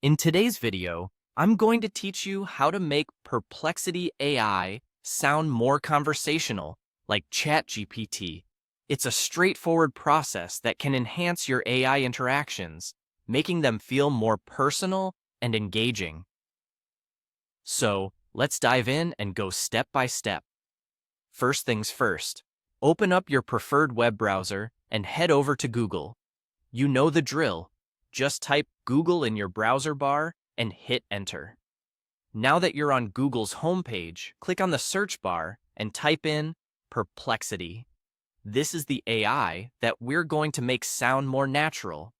In today's video, I'm going to teach you how to make Perplexity AI sound more conversational, like ChatGPT. It's a straightforward process that can enhance your AI interactions, making them feel more personal and engaging. So, let's dive in and go step by step. First things first, open up your preferred web browser and head over to Google. You know the drill. Just type Google in your browser bar and hit enter. Now that you're on Google's homepage, click on the search bar and type in Perplexity. This is the AI that we're going to make sound more natural.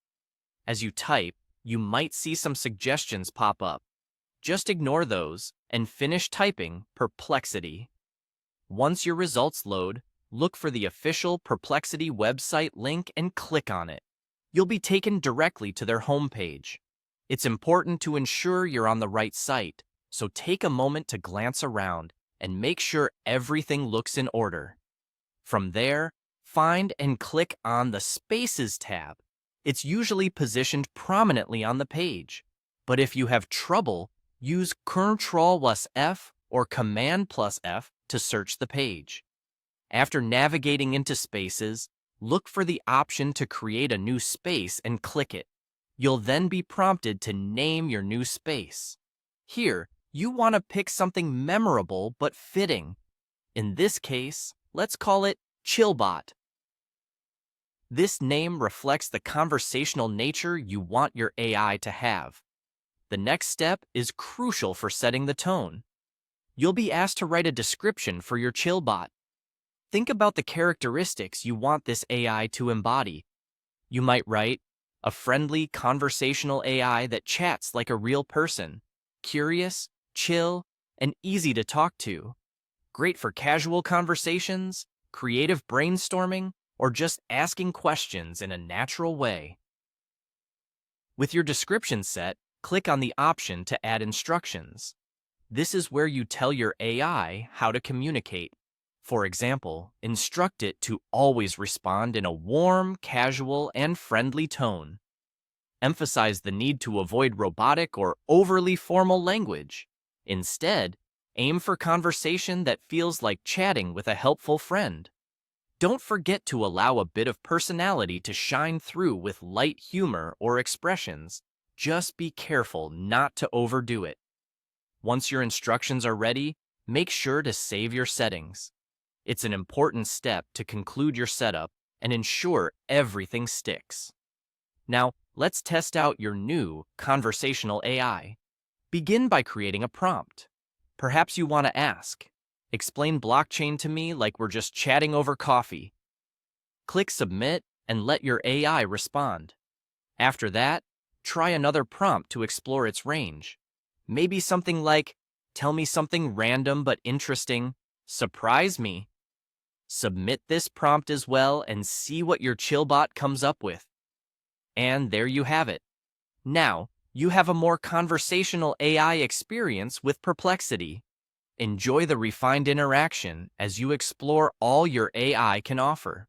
As you type, you might see some suggestions pop up. Just ignore those and finish typing Perplexity. Once your results load, look for the official Perplexity website link and click on it. You'll be taken directly to their homepage. It's important to ensure you're on the right site, so take a moment to glance around and make sure everything looks in order. From there, find and click on the Spaces tab. It's usually positioned prominently on the page, but if you have trouble, use Ctrl+F or Command+F to search the page. After navigating into Spaces, look for the option to create a new space and click it. You'll then be prompted to name your new space. Here, you want to pick something memorable but fitting. In this case, let's call it Chillbot. This name reflects the conversational nature you want your AI to have. The next step is crucial for setting the tone. You'll be asked to write a description for your Chillbot. Think about the characteristics you want this AI to embody. You might write, a friendly, conversational AI that chats like a real person, curious, chill, and easy to talk to. Great for casual conversations, creative brainstorming, or just asking questions in a natural way. With your description set, click on the option to add instructions. This is where you tell your AI how to communicate. For example, instruct it to always respond in a warm, casual, and friendly tone. Emphasize the need to avoid robotic or overly formal language. Instead, aim for conversation that feels like chatting with a helpful friend. Don't forget to allow a bit of personality to shine through with light humor or expressions. Just be careful not to overdo it. Once your instructions are ready, make sure to save your settings. It's an important step to conclude your setup and ensure everything sticks. Now, let's test out your new conversational AI. Begin by creating a prompt. Perhaps you want to ask, explain blockchain to me like we're just chatting over coffee. Click Submit and let your AI respond. After that, try another prompt to explore its range. Maybe something like, tell me something random but interesting, surprise me. Submit this prompt as well and see what your Chillbot comes up with. And there you have it. Now, you have a more conversational AI experience with Perplexity. Enjoy the refined interaction as you explore all your AI can offer.